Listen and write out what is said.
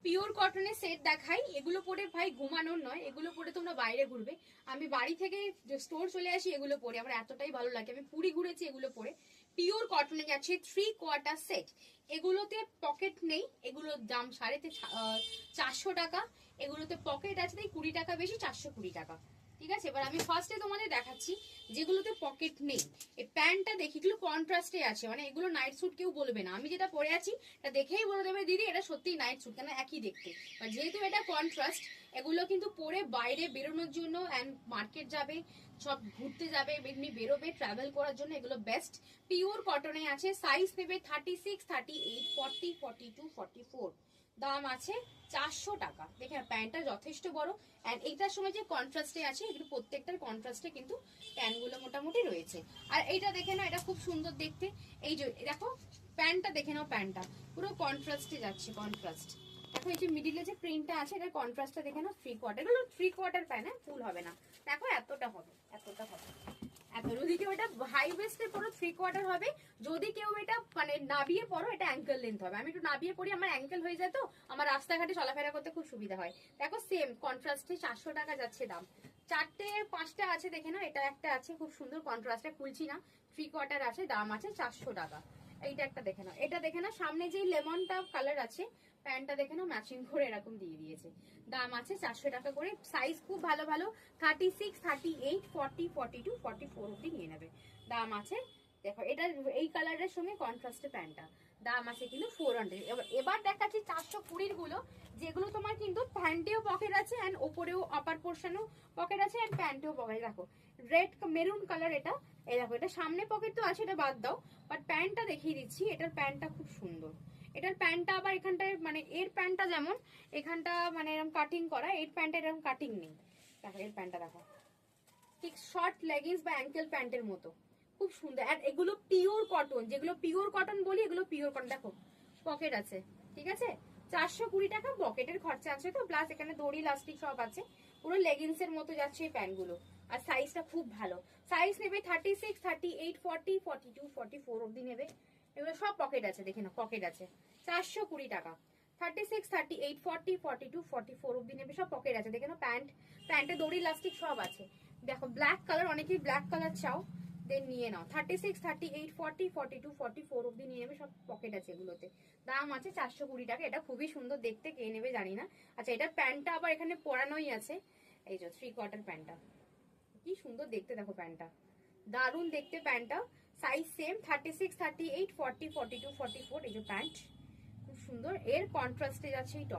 Pure কটনের set দেখাই। এগুলো পরে ভাই ঘুমানোর নয়, এগুলো পরে তোমরা বাইরে ঘুরবে। আমি বাড়ি থেকে স্টোর চলে আসি এগুলো পরে, আমার এতটাই ভালো লাগে। আমি পুরী ঘুরেছি এগুলো পরে। পিওর কটনে যাচ্ছে 3/4 সেট। এগুলোতে পকেট নেই, এগুলোর দাম 450 টাকা। এগুলোতে পকেট আছে তাই 20 টাকা বেশি, 420 টাকা। ঠিক আছে, এবার আমি ফার্স্টে তোমাদের দেখাচ্ছি যেগুলোতে পকেট নেই। এই প্যান্টটা দেখি, এগুলো কন্ট্রাস্টে আছে, মানে এগুলো নাইট স্যুট কেউ বলবে না। আমি যেটা পরে আছি এটা দেখেই বলে দেবে দিদি এটা সত্যি নাইট স্যুট, কেন একই দেখতে। আর যেহেতু এটা কন্ট্রাস্ট, এগুলো কিন্তু পরে বাইরে বেরোনোর জন্য অ্যান্ড মার্কেট যাবে, সব ঘুরতে যাবে, এমনি বেরোবে, ট্রাভেল করার জন্য এগুলো বেস্ট। পিওর কটনে আছে, সাইজ নেবে 36, 38, 40, 42, 44। দাম আছে 400 টাকা। দেখেন প্যান্টটা যথেষ্ট বড়, এন্ড এইটার সময় যে কন্ট্রাস্টে আছে, এগুলো প্রত্যেকটার কন্ট্রাস্টে কিন্তু প্যান্টগুলো মোটামুটি রয়েছে। আর এইটা দেখে না, এটা খুব সুন্দর দেখতে। এই যে দেখো প্যান্টটা দেখে নাও, প্যান্টটা পুরো কন্ট্রাস্টে যাচ্ছে, কন্ট্রাস্ট। দেখো এই যে মিডিলে যে প্রিন্টটা আছে, এটার কন্ট্রাস্টটা দেখে নাও। 3/4, এগুলো 3/4 প্যান্ট, হ্যাঁ ফুল হবে না। দেখো এতটা হবে, এতটা হবে, এত। যদি কেউ এটা হাই ওয়েস্টে পরো 3/4 হবে। যদি কেউ এটা মানে নাবিয়ে পরো, এটা অ্যাঙ্কেল লেন্থ হবে। আমি একটু নাবিয়ে পরি, আমার অ্যাঙ্কেল হয়ে যায়, তো আমার রাস্তাঘাটে চলাফেরা করতে খুব সুবিধা হয়। দেখো সেম কন্ট্রাস্টে 400 টাকা যাচ্ছে দাম। 4টে 5টা আছে দেখে না, এটা একটা আছে খুব সুন্দর কন্ট্রাস্টে, খুলছি না, 3/4 আছে, দাম আছে 400 টাকা। এইটা একটা দেখে নাও, এটা দেখে না, সামনে যে লেমনটা কালার আছে, প্যান্টটা দেখে নাও ম্যাচিং করে এরকম দিয়ে দিয়েছে। দাম আছে 400 টাকা করে। সাইজ খুব ভালো ভালো, 36, 38, 40, 42, 44 অব্দি নিয়ে নেবে। দাম আছে, দেখো এটা এই কালারের সঙ্গে কন্ট্রাস্টে প্যান্টটা, দাম আছে কিন্তু 400। এবার দেখাচ্ছি 420 গুলো, যেগুলো তোমার কিন্তু প্যান্টেও পকেট আছে এন্ড ওপরেও আপার পোর্শনেও পকেট আছে এন্ড প্যান্টেও পকেট। দেখো রেড মেরুন কালার এটা। এই দেখো এটা সামনে পকেট তো আছে, এটা বাদ দাও, বাট প্যান্টটা দেখিয়ে দিচ্ছি। এটার প্যান্টটা খুব সুন্দর। এটার প্যান্টটা আবার এখানটায় মানে এর প্যান্টটা যেমন এখানটা মানে এরকম কাটিং করা, এর প্যান্টটা এরকম কাটিং নেই। দেখো এর প্যান্টটা দেখো, ঠিক শর্ট লেগিংস বা অ্যাঙ্কেল প্যান্টের মতো, খুব সুন্দর। আর এগুলো পিওর কটন, যেগুলো পিওর কটন বলি এগুলো পিওর কটন। দেখো পকেট আছে, ঠিক আছে, 420 টাকা পকেটের খরচা আছে তো, প্লাস এখানে দড়ি লাস্টিক সব আছে। পুরো লেগিংস এর মতো যাচ্ছে এই প্যান্টগুলো। আর সাইজটা খুব ভালো, সাইজ নেবে 36, 38, 40, 42, 44 অব্দি নেবে। এগুলো সব পকেট আছে, দেখে না পকেট আছে। 420 টাকা, 36, 38, 40, 42, 44 অব্দি নেবে, সব পকেট আছে। দেখে না প্যান্ট, প্যান্টে দড়ি লাস্টিক সব আছে। দেখো ব্ল্যাক কালার, অনেকেই ব্ল্যাক কালার চাও, দেন নিয়ে নাও। 36, 38, 40, 42, 44 অব্দি নিয়ে নেবে, সব পকেট আছে এগুলোতে। দাম আছে 420 টাকা। এটা খুবই সুন্দর দেখতে, কে নেবে জানি না। আচ্ছা এটার প্যান্টটা আবার এখানে পরানোই আছে, এই যে 3/4 প্যান্টটা, কি সুন্দর দেখতে। দেখো প্যান্টটা দারুণ দেখতে, প্যান্টটা সাইজ সেম 36, 38, 40, 42, 44। এই যে প্যান্ট খুব সুন্দর, এর কন্ট্রাস্টে যাচ্ছে এই টপ।